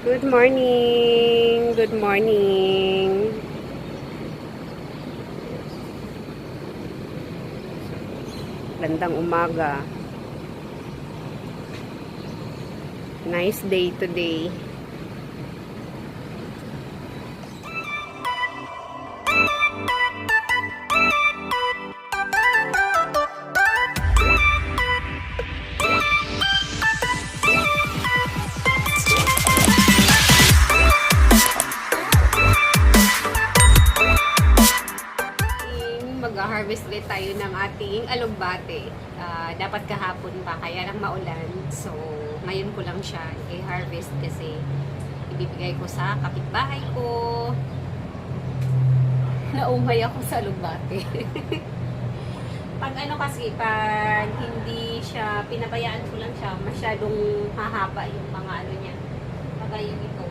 Good morning! Good morning! Gandang umaga. Nice day today. Mag-harvest ulit tayo ng ating alugbate. Dapat kahapon pa, kaya lang maulan. So, ngayon ko lang siya i-harvest kasi ibibigay ko sa kapitbahay ko. Naumay ako sa alugbate. Pag ano kasi, pag hindi siya, pinabayaan ko lang siya, masyadong hahaba yung mga ano niya. Kagaya ito.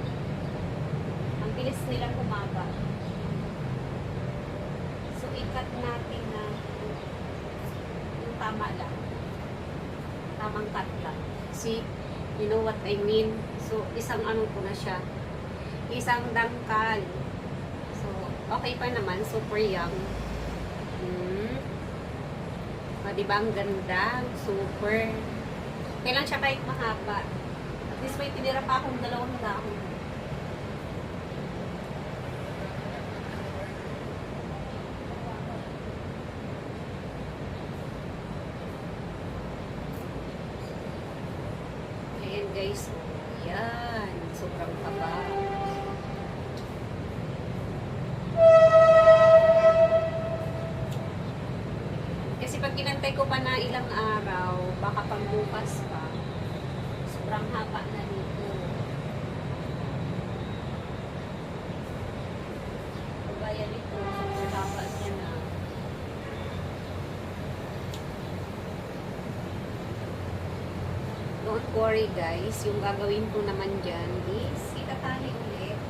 Ang bilis nilang humaba. So, ikat natin na yung tama lang. Tamang cut lang. See? You know what I mean? So, isang ano ko na siya. Isang dangkal. So, okay pa naman. Super young. Diba ang ganda? Super. Kailan siya kahit mahaba. At least may tinira pa akong 2 dahon. Ayan guys. Ayan. Sobrang taba. Kasi pag kinantay ko pa na ilang araw, baka pang bukas pa, sobrang haba na dito. Kagaya nito, sobrang haba niya na. Don't worry guys, yung gagawin ko naman dyan is itatali ulit.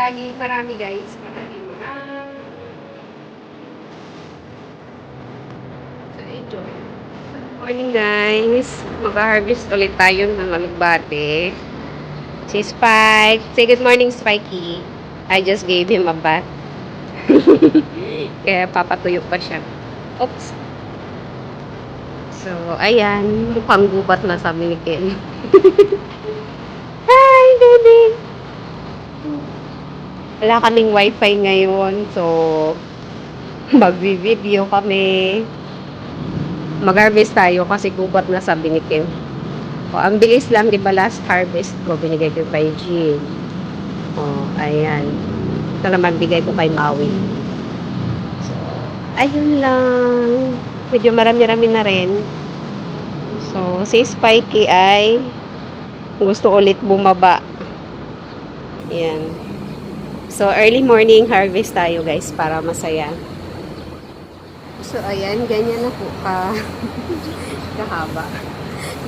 lagi marami guys. Marami. So, enjoy. Good morning guys. Mag-harvest ulit tayo ng alugbate. Si Spike. Say good morning, Spikey. I just gave him a bath. Kaya papatuyo pa siya. Oops. So, ayan. Mukhang gubat na sabi ni Ken. Hi, baby! Wala kaming wifi ngayon. So, magvi-video kami. Mag-harvest tayo kasi gubat na sabi ni Ken. O, ang bilis lang, di ba last harvest ko, binigay ko kay Jean. O, ayan. Ito naman bigay ko kay Maui. So, ayun lang. Medyo marami-rami na rin. So, si Spikey ay gusto ulit bumaba. Ayan. So, early morning harvest tayo guys para masaya. So, ayan. Ganyan na po kahaba.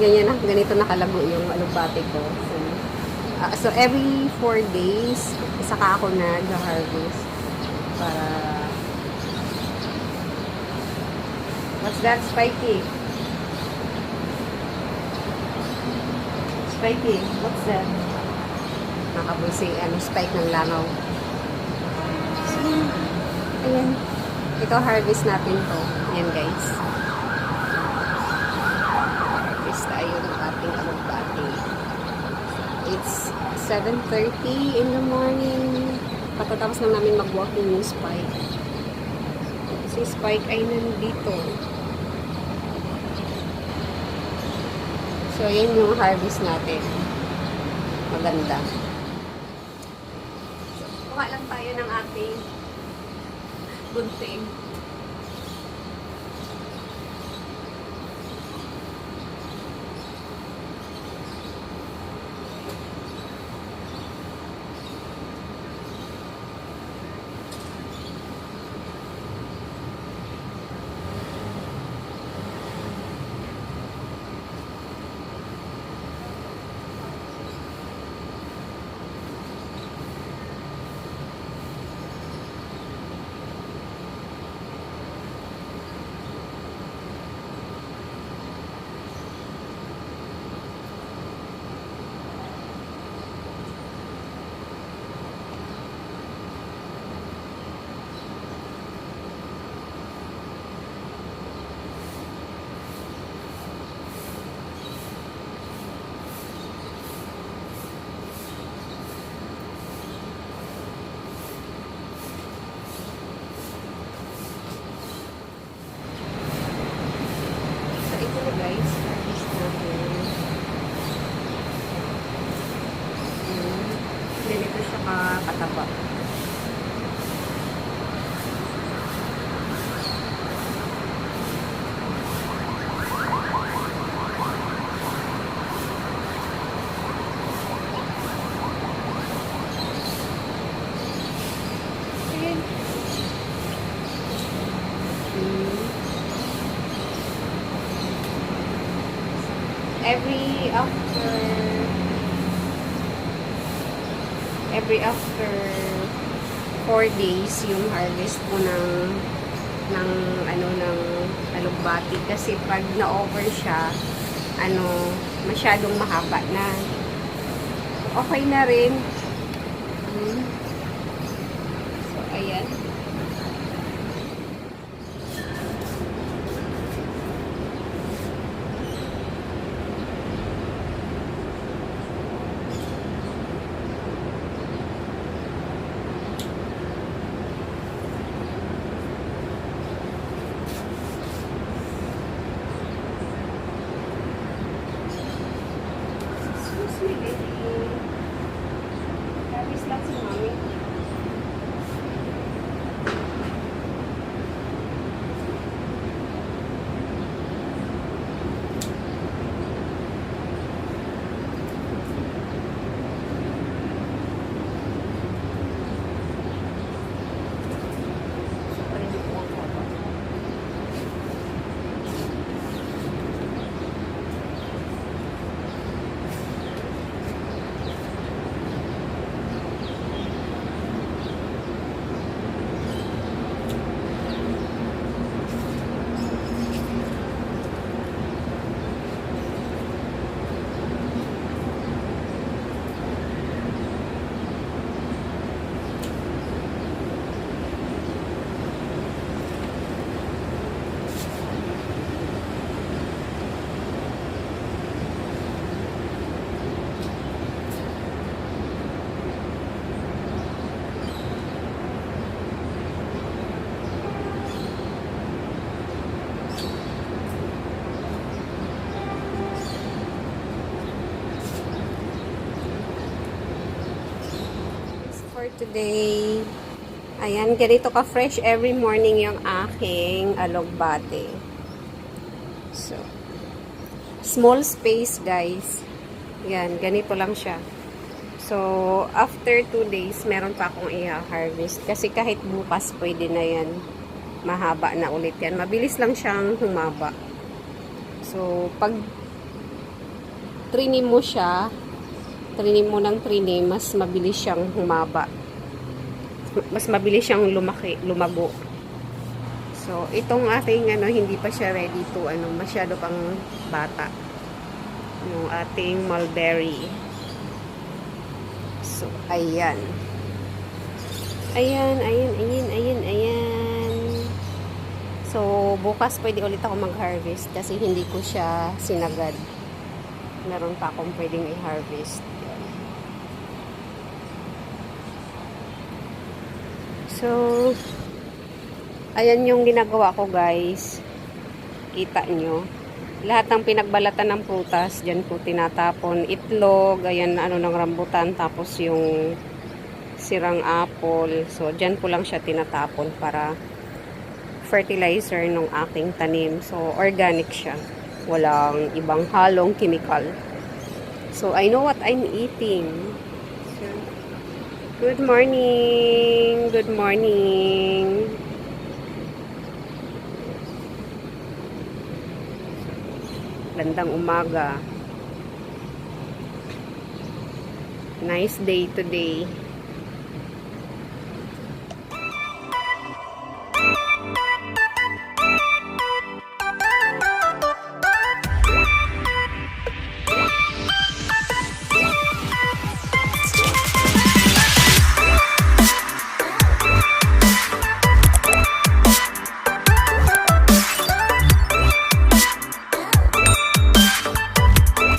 Ganito nakalago yung alugbate ko. So every 4 days, saka ako nag-harvest para... What's that, Spikey? Spikey, what's that? Nakabul si Spike ng langaw. So, ayan. Ito, harvest natin to. Ayan, guys. Harvest tayo ng ating alugbate. It's 7:30 in the morning. Patatapos lang namin mag-walking yung Spike. Si Spike ay nandito. So, yun yung harvest natin. Maganda. So, kuha lang tayo ng ating gunting. Guys, harvest natin. Ganito siya kataba. Every after 4 days yung harvest ko ng alugbati kasi pag na-over siya masyadong mahaba na. Okay na rin. So ayan. Harvest lang si Mami. for today. Ayan, ganito ka-fresh every morning yung aking alugbate. So, small space guys. Yan, ganito lang siya. So, after 2 days, meron pa akong i-harvest. Kasi kahit bukas, pwede na yan. Mahaba na ulit yan. Mabilis lang siyang humaba. So, pag trinim mo siya, trinim mo ng trinim, mas mabilis siyang humaba. Mas mabilis siyang lumago. So, itong ating hindi pa siya ready to masyado pang bata. Yung ating mulberry. So, ayan. Ayan. So, bukas pwede ulit ako mag-harvest kasi hindi ko siya sinagad. Meron pa akong pwedeng i-harvest. So, ayan yung ginagawa ko guys. Kita nyo. Lahat ng pinagbalatan ng prutas, dyan po tinatapon. Itlog, ayan ng rambutan, tapos yung sirang apple. So, dyan ko lang siya tinatapon para fertilizer ng aking tanim. So, organic siya. Walang ibang halong chemical. So, I know what I'm eating. So, good morning! Good morning! Gandang umaga. Nice day today.